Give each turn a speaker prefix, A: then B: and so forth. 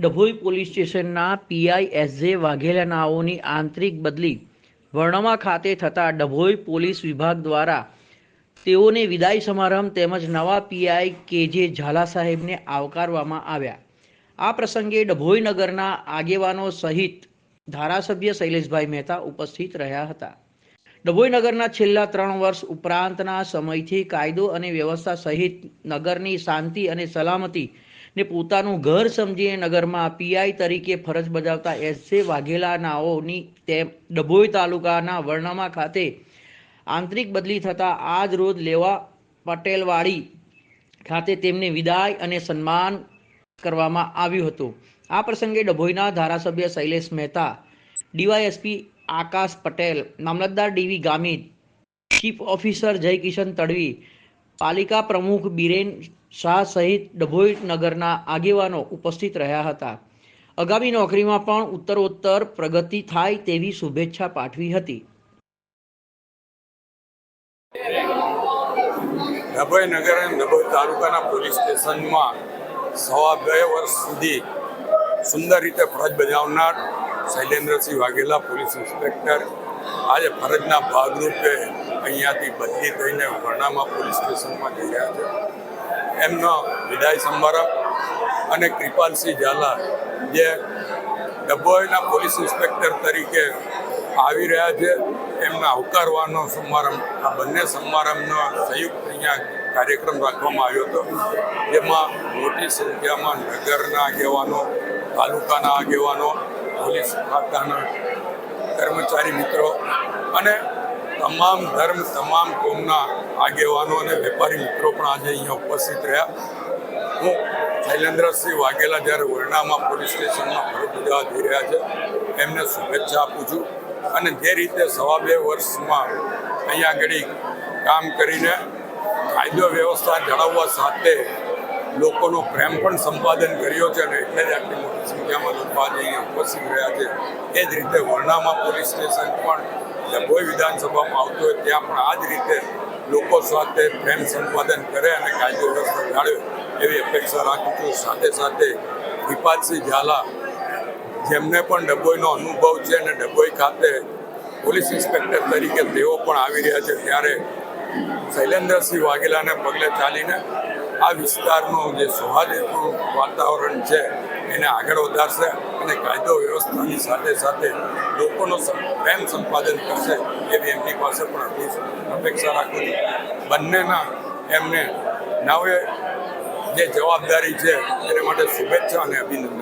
A: Dabhoi police સ્ટેશનના PI એસ.જે. વાઘેલાનાઓની આંતરિક બદલી વર્ણમા ખાતે થતાં ડભોઈ પોલીસ વિભાગ દ્વારા તેઓને વિદાય સમારંભ તેમજ નવા પીઆઈ કે.જે. ઝાલા સાહેબને આવકારવામાં આવ્યા. આ પ્રસંગે ડભોઈ નગરના આગેવાનો સહિત ધારાસભ્ય શૈલેષભાઈ મહેતા ઉપસ્થિત રહ્યા હતા. ડભોઈ નગરના છેલ્લા 3 વર્ષ ઉપરાંતના સમયથી કાયદો અને વ્યવસ્થા સહિત નગરની શાંતિ અને સલામતી ને પોતાનું ઘર સમજીને નગરમાં પીઆઈ તરીકે ફરજ બજાવતા એસ.જે. વાઘેલાનાઓની ડભોઈ તાલુકાના વર્ણમા ખાતે આંતરિક બદલી થતાં આજ રોજ લેવા પટેલવાડી ખાતે તેમને વિદાય અને સન્માન કરવામાં આવ્યું હતું. આ પ્રસંગે ડભોઈના ધારાસભ્ય શૈલેષ મહેતા, ડીવાયએસપી આકાશ પટેલ, મામલતદાર D V Gamit, chief officer Jaykishan Tadvi, પાલિકા પ્રમુખ બીરેન શાહ સહિત ડભોઈ નગરના આગેવાનો ઉપસ્થિત રહ્યા હતા. આગામી નોકરીમાં પણ ઉત્તરોત્તર પ્રગતિ થાય તેવી શુભેચ્છા પાઠવી હતી.
B: ડભોઈ નગર અને ડભોઈ તાલુકાના પોલીસ સ્ટેશનમાં 2.5 વર્ષ સુધી સુંદર રીતે ફરજ બજાવનાર શૈલેન્દ્રસિંહ વાઘેલા પોલીસ ઇન્સ્પેક્ટર આજે ફરજના ભાગરૂપે અહીંયાથી બદલી થઈને વર્ણામા પોલીસ સ્ટેશનમાં જઈ રહ્યા છે. એમનો વિદાય સમારંભ અને કૃપાલસિંહ ઝાલા જે ડભોઈના પોલીસ ઇન્સ્પેક્ટર તરીકે આવી રહ્યા છે એમના આવકારવાનો સમારંભ, આ બંને સમારંભનો સંયુક્ત અહીંયા કાર્યક્રમ રાખવામાં આવ્યો હતો, જેમાં મોટી સંખ્યામાં નગરના આગેવાનો, તાલુકાના આગેવાનો, પોલીસ ખાતાના કર્મચારી મિત્રો અને તમામ ધર્મ, તમામ કોમના આગેવાનો અને વેપારી મિત્રો પણ આજે અહીંયા ઉપસ્થિત રહ્યા. હું શૈલેન્દ્રસિંહ વાઘેલા જ્યારે વર્ણામા પોલીસ સ્ટેશનમાં ફરજ બજાવવા જઈ રહ્યા છે એમને શુભેચ્છા આપું છું. અને જે રીતે 2.5 વર્ષમાં અહીંયા આગળ કામ કરીને કાયદો વ્યવસ્થા જાળવવા સાથે લોકોનો પ્રેમ પણ સંપાદન કર્યો છે અને એટલે જ આટલી મોટી સંખ્યામાં લોકો આજે અહીંયા ઉપસ્થિત રહ્યા છે. એ જ રીતે વર્ણામા પોલીસ સ્ટેશન પણ ડભોઈ વિધાનસભામાં આવતું હોય ત્યાં પણ આ જ રીતે લોકો સાથે પ્રેમ સંપાદન કરે અને કાયદો વ્યવસ્થા જાળવે એવી અપેક્ષા રાખું છું. સાથે સાથે કૃપાલસિંહ ઝાલા જેમને પણ ડભોઈનો અનુભવ છે અને ડભોઈ ખાતે પોલીસ ઇન્સ્પેક્ટર તરીકે તેઓ પણ આવી રહ્યા છે, ત્યારે શૈલેન્દ્રસિંહ વાઘેલાને પગલે ચાલીને આ વિસ્તારનું જે સૌહાર્દપૂર્ણ વાતાવરણ છે એને આગળ વધારશે અને કાયદો વ્યવસ્થાની સાથે સાથે લોકોનો પ્રેમ સંપાદન કરશે એવી એમની પાસે પણ અપેક્ષા રાખું છું. બંનેના એમને નવે જે જવાબદારી છે એને માટે શુભેચ્છા અને અભિનંદન.